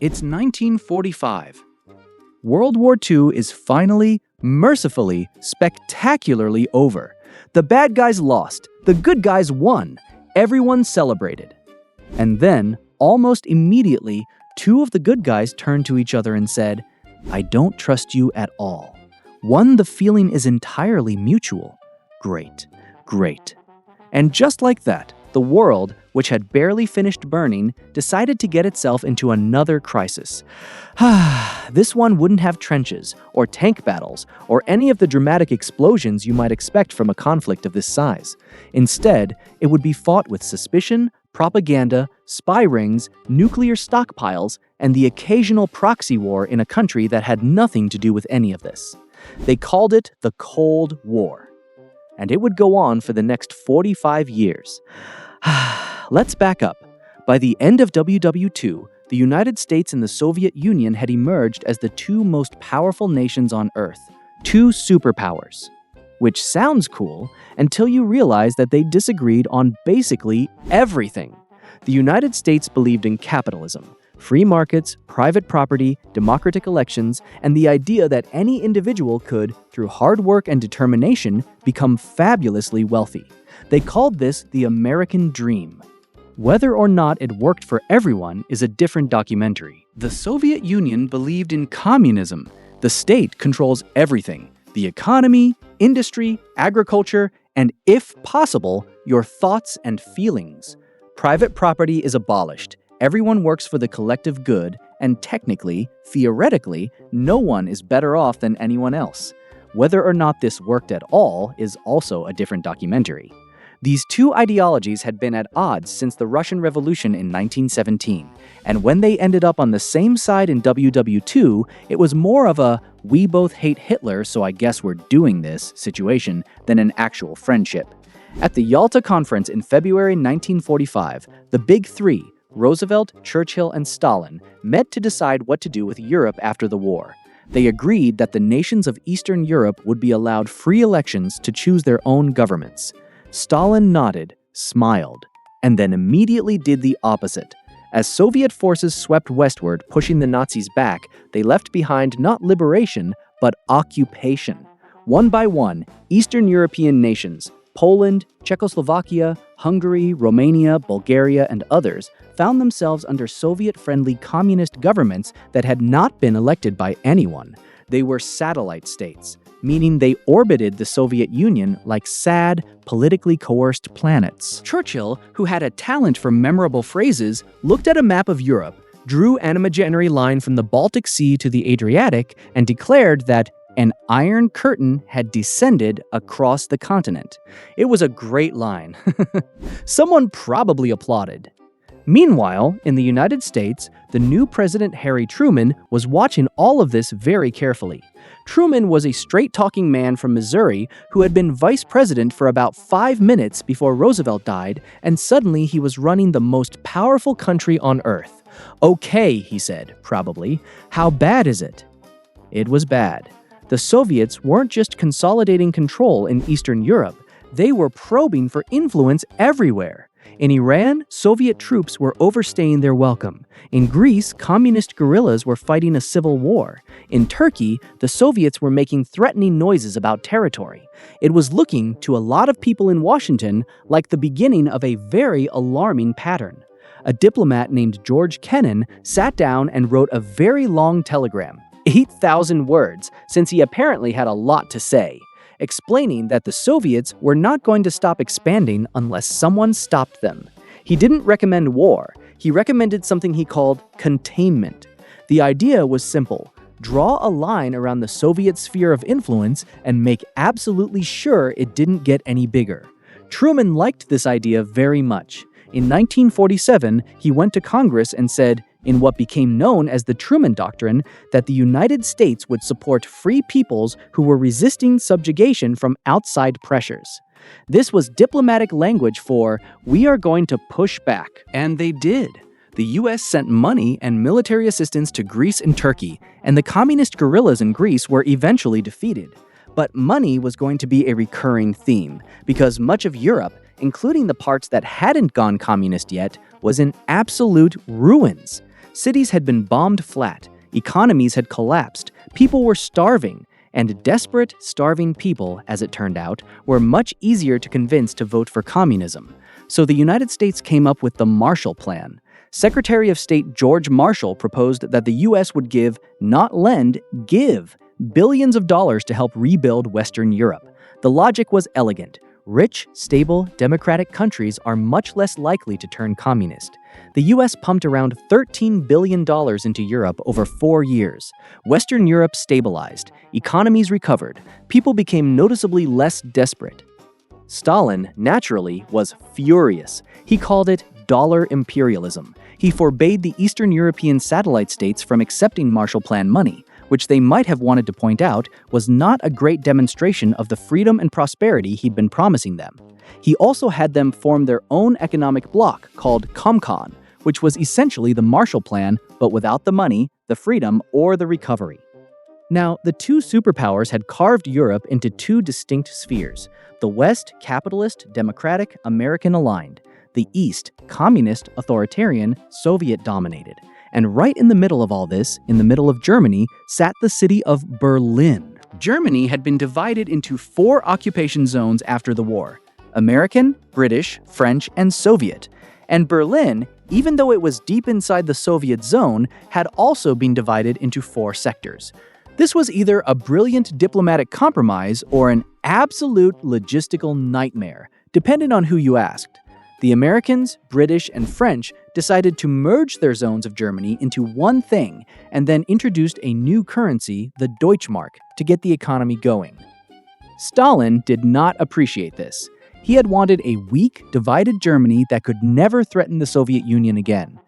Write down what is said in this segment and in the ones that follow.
It's 1945. World War II is finally, mercifully, spectacularly over. The bad guys lost. The good guys won. Everyone celebrated. And then, almost immediately, two of the good guys turned to each other and said, "I don't trust you at all." One, the feeling is entirely mutual. Great, great. And just like that, the world, which had barely finished burning, decided to get itself into another crisis. This one wouldn't have trenches, or tank battles, or any of the dramatic explosions you might expect from a conflict of this size. Instead, it would be fought with suspicion, propaganda, spy rings, nuclear stockpiles, and the occasional proxy war in a country that had nothing to do with any of this. They called it the Cold War. And it would go on for the next 45 years. Let's back up. By the end of WW2, the United States and the Soviet Union had emerged as the two most powerful nations on Earth, two superpowers. Which sounds cool until you realize that they disagreed on basically everything. The United States believed in capitalism, free markets, private property, democratic elections, and the idea that any individual could, through hard work and determination, become fabulously wealthy. They called this the American Dream. Whether or not it worked for everyone is a different documentary. The Soviet Union believed in communism. The state controls everything: the economy, industry, agriculture, and, if possible, your thoughts and feelings. Private property is abolished. Everyone works for the collective good, and technically, theoretically, no one is better off than anyone else. Whether or not this worked at all is also a different documentary. These two ideologies had been at odds since the Russian Revolution in 1917, and when they ended up on the same side in WW2, it was more of a "we both hate Hitler, so I guess we're doing this" situation than an actual friendship. At the Yalta Conference in February 1945, the Big Three, Roosevelt, Churchill, and Stalin, met to decide what to do with Europe after the war. They agreed that the nations of Eastern Europe would be allowed free elections to choose their own governments. Stalin nodded, smiled, and then immediately did the opposite. As Soviet forces swept westward, pushing the Nazis back, they left behind not liberation, but occupation. One by one, Eastern European nations, Poland, Czechoslovakia, Hungary, Romania, Bulgaria, and others, found themselves under Soviet-friendly communist governments that had not been elected by anyone. They were satellite states, meaning they orbited the Soviet Union like sad, politically coerced planets. Churchill, who had a talent for memorable phrases, looked at a map of Europe, drew an imaginary line from the Baltic Sea to the Adriatic, and declared that an iron curtain had descended across the continent. It was a great line. Someone probably applauded. Meanwhile, in the United States, the new President Harry Truman was watching all of this very carefully. Truman was a straight-talking man from Missouri who had been vice president for about 5 minutes before Roosevelt died, and suddenly he was running the most powerful country on Earth. "Okay," he said, probably. "How bad is it?" It was bad. The Soviets weren't just consolidating control in Eastern Europe, they were probing for influence everywhere. In Iran, Soviet troops were overstaying their welcome. In Greece, communist guerrillas were fighting a civil war. In Turkey, the Soviets were making threatening noises about territory. It was looking, to a lot of people in Washington, like the beginning of a very alarming pattern. A diplomat named George Kennan sat down and wrote a very long telegram, 8,000 words, since he apparently had a lot to say, explaining that the Soviets were not going to stop expanding unless someone stopped them. He didn't recommend war. He recommended something he called containment. The idea was simple: draw a line around the Soviet sphere of influence and make absolutely sure it didn't get any bigger. Truman liked this idea very much. In 1947, he went to Congress and said, in what became known as the Truman Doctrine, that the United States would support free peoples who were resisting subjugation from outside pressures. This was diplomatic language for, we are going to push back. And they did. The US sent money and military assistance to Greece and Turkey, and the communist guerrillas in Greece were eventually defeated. But money was going to be a recurring theme, because much of Europe, including the parts that hadn't gone communist yet, was in absolute ruins. Cities had been bombed flat, economies had collapsed, people were starving, and desperate, starving people, as it turned out, were much easier to convince to vote for communism. So the United States came up with the Marshall Plan. Secretary of State George Marshall proposed that the U.S. would give, not lend, give billions of dollars to help rebuild Western Europe. The logic was elegant. Rich, stable, democratic countries are much less likely to turn communist. The U.S. pumped around $13 billion into Europe over 4 years. Western Europe stabilized, economies recovered, people became noticeably less desperate. Stalin, naturally, was furious. He called it dollar imperialism. He forbade the Eastern European satellite states from accepting Marshall Plan money, which they might have wanted to point out was not a great demonstration of the freedom and prosperity he'd been promising them. He also had them form their own economic bloc called Comcon, which was essentially the Marshall Plan, but without the money, the freedom, or the recovery. Now, the two superpowers had carved Europe into two distinct spheres. The West, capitalist, democratic, American-aligned. The East, communist, authoritarian, Soviet-dominated. And right in the middle of all this, in the middle of Germany, sat the city of Berlin. Germany had been divided into 4 occupation zones after the war: American, British, French, and Soviet. And Berlin, even though it was deep inside the Soviet zone, had also been divided into 4 sectors. This was either a brilliant diplomatic compromise or an absolute logistical nightmare, depending on who you asked. The Americans, British, and French decided to merge their zones of Germany into one thing and then introduced a new currency, the Deutschmark, to get the economy going. Stalin did not appreciate this. He had wanted a weak, divided Germany that could never threaten the Soviet Union again.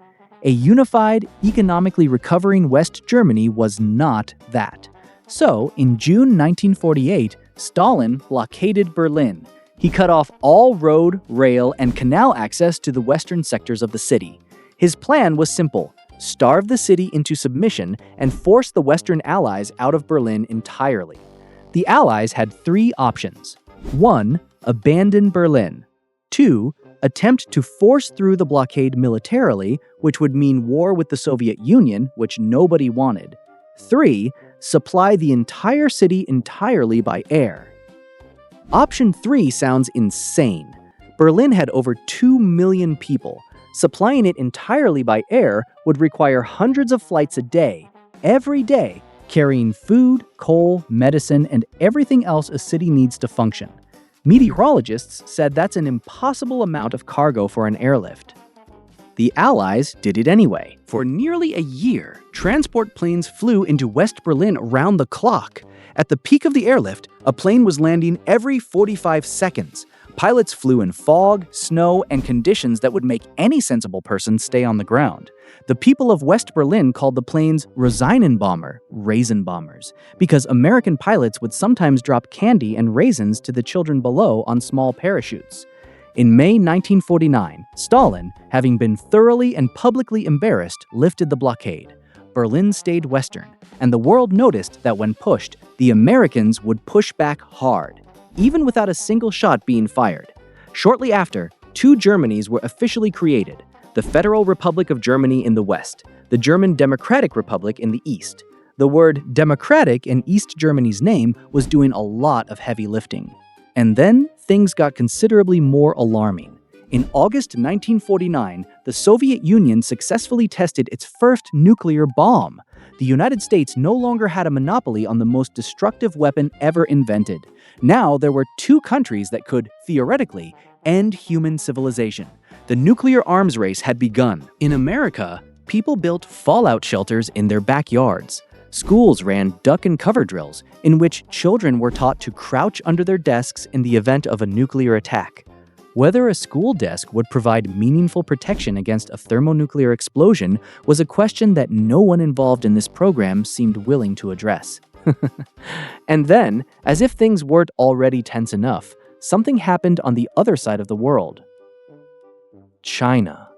A unified, economically recovering West Germany was not that. So, in June 1948, Stalin blockaded Berlin. He cut off all road, rail, and canal access to the western sectors of the city. His plan was simple: starve the city into submission and force the Western Allies out of Berlin entirely. The Allies had 3 options. 1. Abandon Berlin. 2. Attempt to force through the blockade militarily, which would mean war with the Soviet Union, which nobody wanted. 3. Supply the entire city entirely by air. Option 3 sounds insane. Berlin had over 2 million people. Supplying it entirely by air would require hundreds of flights a day, every day, carrying food, coal, medicine, and everything else a city needs to function. Meteorologists said that's an impossible amount of cargo for an airlift. The Allies did it anyway. For nearly a year, transport planes flew into West Berlin around the clock. At the peak of the airlift, a plane was landing every 45 seconds. Pilots flew in fog, snow, and conditions that would make any sensible person stay on the ground. The people of West Berlin called the planes Rosinenbomber, raisin bombers, because American pilots would sometimes drop candy and raisins to the children below on small parachutes. In May 1949, Stalin, having been thoroughly and publicly embarrassed, lifted the blockade. Berlin stayed Western, and the world noticed that when pushed, the Americans would push back hard, even without a single shot being fired. Shortly after, 2 Germanys were officially created: the Federal Republic of Germany in the West, the German Democratic Republic in the East. The word democratic in East Germany's name was doing a lot of heavy lifting. And then things got considerably more alarming. In August 1949, the Soviet Union successfully tested its first nuclear bomb. The United States no longer had a monopoly on the most destructive weapon ever invented. Now there were 2 countries that could, theoretically, end human civilization. The nuclear arms race had begun. In America, people built fallout shelters in their backyards. Schools ran duck and cover drills, in which children were taught to crouch under their desks in the event of a nuclear attack. Whether a school desk would provide meaningful protection against a thermonuclear explosion was a question that no one involved in this program seemed willing to address. And then, as if things weren't already tense enough, something happened on the other side of the world. China.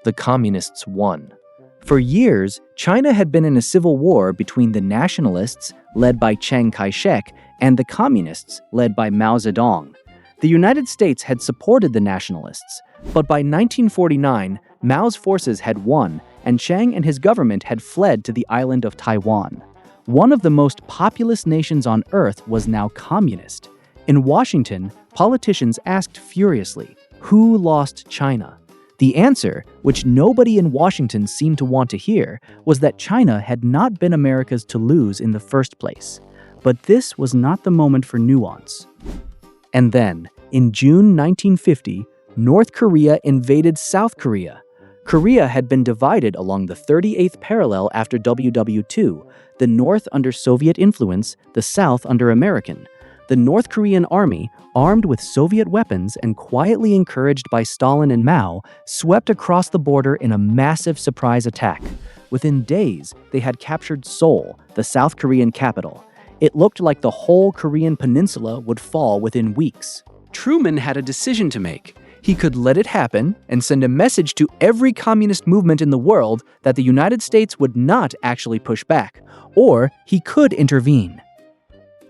The communists won. For years, China had been in a civil war between the nationalists, led by Chiang Kai-shek, and the communists, led by Mao Zedong. The United States had supported the nationalists, but by 1949, Mao's forces had won, and Chiang and his government had fled to the island of Taiwan. One of the most populous nations on Earth was now communist. In Washington, politicians asked furiously, who lost China? The answer, which nobody in Washington seemed to want to hear, was that China had not been America's to lose in the first place. But this was not the moment for nuance. And then, in June 1950, North Korea invaded South Korea. Korea had been divided along the 38th parallel after WW2, the North under Soviet influence, the South under American. The North Korean army, armed with Soviet weapons and quietly encouraged by Stalin and Mao, swept across the border in a massive surprise attack. Within days, they had captured Seoul, the South Korean capital. It looked like the whole Korean peninsula would fall within weeks. Truman had a decision to make. He could let it happen and send a message to every communist movement in the world that the United States would not actually push back, or he could intervene.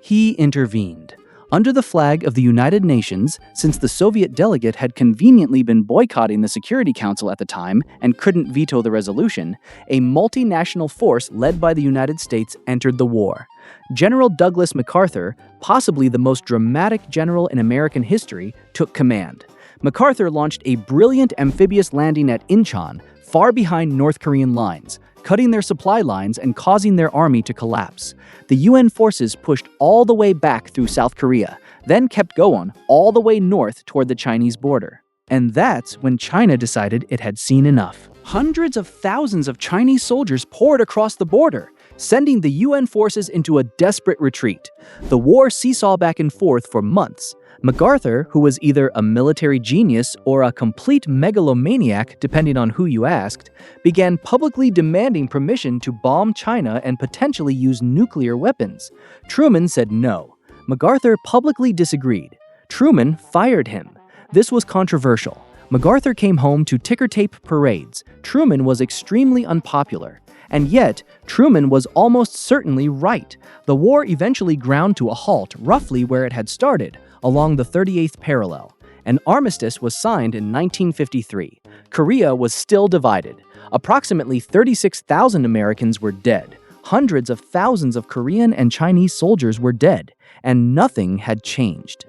He intervened. Under the flag of the United Nations, since the Soviet delegate had conveniently been boycotting the Security Council at the time and couldn't veto the resolution, a multinational force led by the United States entered the war. General Douglas MacArthur, possibly the most dramatic general in American history, took command. MacArthur launched a brilliant amphibious landing at Incheon, far behind North Korean lines, cutting their supply lines and causing their army to collapse. The UN forces pushed all the way back through South Korea, then kept going all the way north toward the Chinese border. And that's when China decided it had seen enough. Hundreds of thousands of Chinese soldiers poured across the border, sending the UN forces into a desperate retreat. The war seesawed back and forth for months. MacArthur, who was either a military genius or a complete megalomaniac, depending on who you asked, began publicly demanding permission to bomb China and potentially use nuclear weapons. Truman said no. MacArthur publicly disagreed. Truman fired him. This was controversial. MacArthur came home to ticker tape parades. Truman was extremely unpopular. And yet, Truman was almost certainly right. The war eventually ground to a halt roughly where it had started, along the 38th parallel. An armistice was signed in 1953. Korea was still divided. Approximately 36,000 Americans were dead. Hundreds of thousands of Korean and Chinese soldiers were dead, and nothing had changed.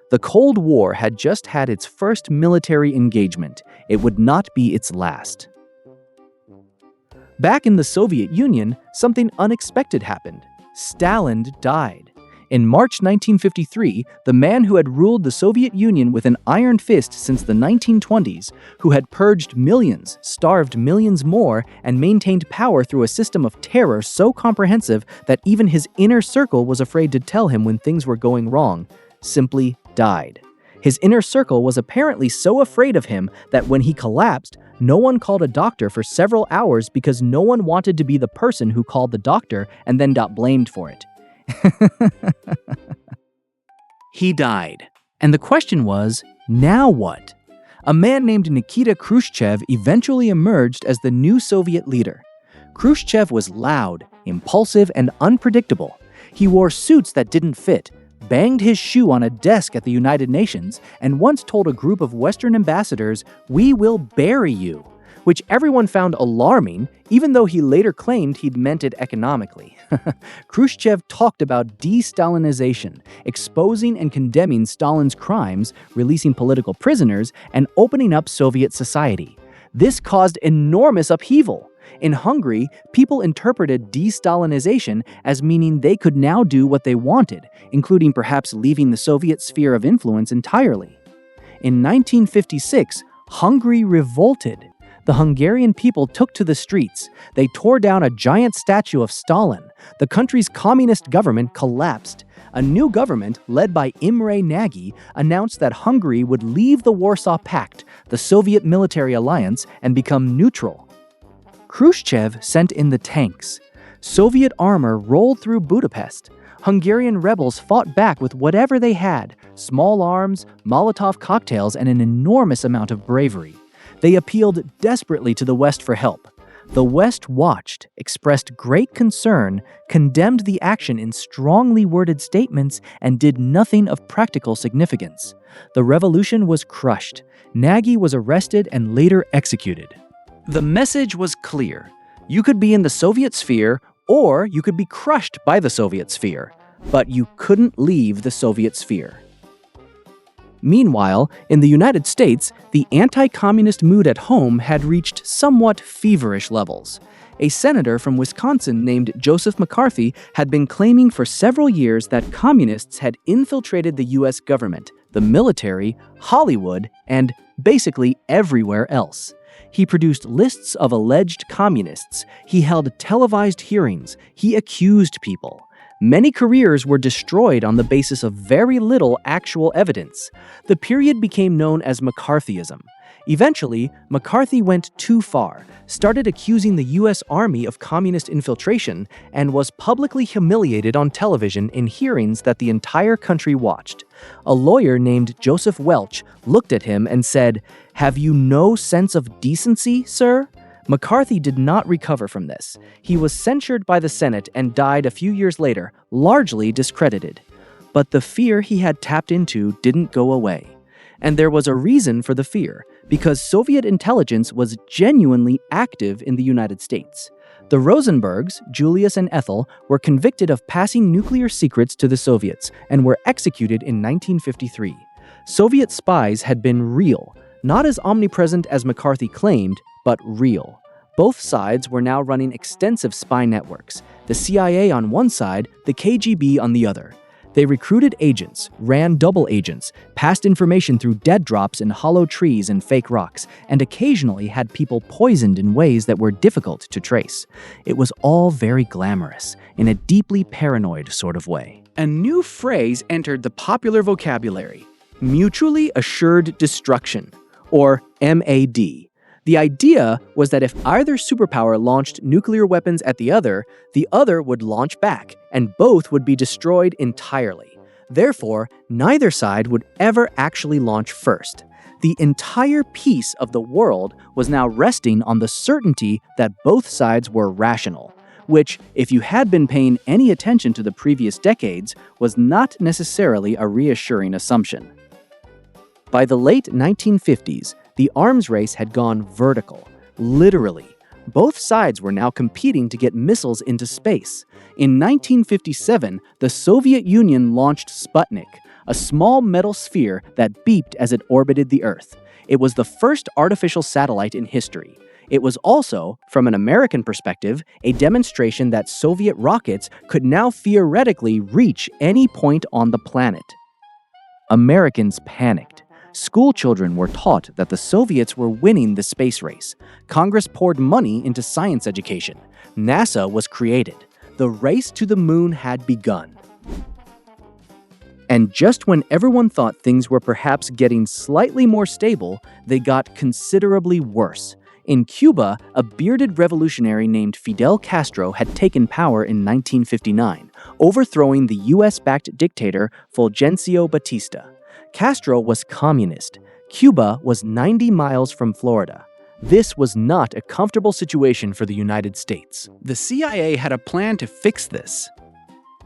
The Cold War had just had its first military engagement. It would not be its last. Back in the Soviet Union, something unexpected happened. Stalin died. In March 1953, the man who had ruled the Soviet Union with an iron fist since the 1920s, who had purged millions, starved millions more, and maintained power through a system of terror so comprehensive that even his inner circle was afraid to tell him when things were going wrong, simply died. His inner circle was apparently so afraid of him that when he collapsed, no one called a doctor for several hours because no one wanted to be the person who called the doctor and then got blamed for it. He died. And the question was, now what? A man named Nikita Khrushchev eventually emerged as the new Soviet leader. Khrushchev was loud, impulsive, and unpredictable. He wore suits that didn't fit, banged his shoe on a desk at the United Nations, and once told a group of Western ambassadors, "We will bury you," which everyone found alarming, even though he later claimed he'd meant it economically. Khrushchev talked about de-Stalinization, exposing and condemning Stalin's crimes, releasing political prisoners, and opening up Soviet society. This caused enormous upheaval. In Hungary, people interpreted de-Stalinization as meaning they could now do what they wanted, including perhaps leaving the Soviet sphere of influence entirely. In 1956, Hungary revolted. The Hungarian people took to the streets. They tore down a giant statue of Stalin. The country's communist government collapsed. A new government, led by Imre Nagy, announced that Hungary would leave the Warsaw Pact, the Soviet military alliance, and become neutral. Khrushchev sent in the tanks. Soviet armor rolled through Budapest. Hungarian rebels fought back with whatever they had, small arms, Molotov cocktails, and an enormous amount of bravery. They appealed desperately to the West for help. The West watched, expressed great concern, condemned the action in strongly worded statements, and did nothing of practical significance. The revolution was crushed. Nagy was arrested and later executed. The message was clear. You could be in the Soviet sphere, or you could be crushed by the Soviet sphere, but you couldn't leave the Soviet sphere. Meanwhile, in the United States, the anti-communist mood at home had reached somewhat feverish levels. A senator from Wisconsin named Joseph McCarthy had been claiming for several years that communists had infiltrated the US government, the military, Hollywood, and basically everywhere else. He produced lists of alleged communists. He held televised hearings. He accused people. Many careers were destroyed on the basis of very little actual evidence. The period became known as McCarthyism. Eventually, McCarthy went too far, started accusing the U.S. Army of communist infiltration, and was publicly humiliated on television in hearings that the entire country watched. A lawyer named Joseph Welch looked at him and said, "Have you no sense of decency, sir?" McCarthy did not recover from this. He was censured by the Senate and died a few years later, largely discredited. But the fear he had tapped into didn't go away. And there was a reason for the fear, because Soviet intelligence was genuinely active in the United States. The Rosenbergs, Julius and Ethel, were convicted of passing nuclear secrets to the Soviets and were executed in 1953. Soviet spies had been real, not as omnipresent as McCarthy claimed, but real. Both sides were now running extensive spy networks, the CIA on one side, the KGB on the other. They recruited agents, ran double agents, passed information through dead drops in hollow trees and fake rocks, and occasionally had people poisoned in ways that were difficult to trace. It was all very glamorous, in a deeply paranoid sort of way. A new phrase entered the popular vocabulary: mutually assured destruction, or MAD. The idea was that if either superpower launched nuclear weapons at the other would launch back, and both would be destroyed entirely. Therefore, neither side would ever actually launch first. The entire peace of the world was now resting on the certainty that both sides were rational, which, if you had been paying any attention to the previous decades, was not necessarily a reassuring assumption. By the late 1950s, the arms race had gone vertical, literally. Both sides were now competing to get missiles into space. In 1957, the Soviet Union launched Sputnik, a small metal sphere that beeped as it orbited the Earth. It was the first artificial satellite in history. It was also, from an American perspective, a demonstration that Soviet rockets could now theoretically reach any point on the planet. Americans panicked. School children were taught that the Soviets were winning the space race. Congress poured money into science education. NASA was created. The race to the moon had begun. And just when everyone thought things were perhaps getting slightly more stable, they got considerably worse. In Cuba, a bearded revolutionary named Fidel Castro had taken power in 1959, overthrowing the US-backed dictator Fulgencio Batista. Castro was communist. Cuba was 90 miles from Florida. This was not a comfortable situation for the United States. The CIA had a plan to fix this.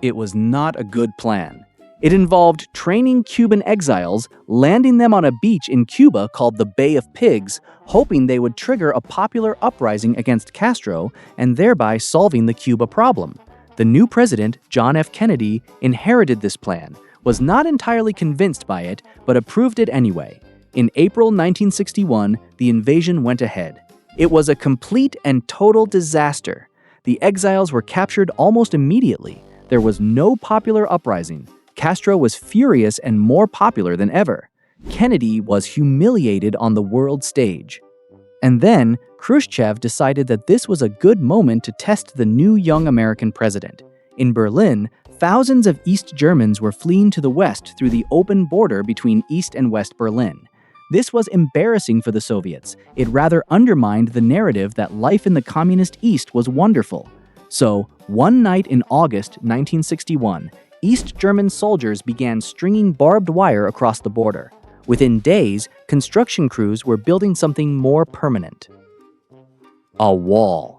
It was not a good plan. It involved training Cuban exiles, landing them on a beach in Cuba called the Bay of Pigs, hoping they would trigger a popular uprising against Castro and thereby solving the Cuba problem. The new president, John F. Kennedy, inherited this plan, was not entirely convinced by it, but approved it anyway. In April 1961, the invasion went ahead. It was a complete and total disaster. The exiles were captured almost immediately. There was no popular uprising. Castro was furious and more popular than ever. Kennedy was humiliated on the world stage. And then, Khrushchev decided that this was a good moment to test the new young American president. In Berlin, thousands of East Germans were fleeing to the west through the open border between East and West Berlin. This was embarrassing for the Soviets. It rather undermined the narrative that life in the communist East was wonderful. So, one night in August 1961, East German soldiers began stringing barbed wire across the border. Within days, construction crews were building something more permanent: a wall.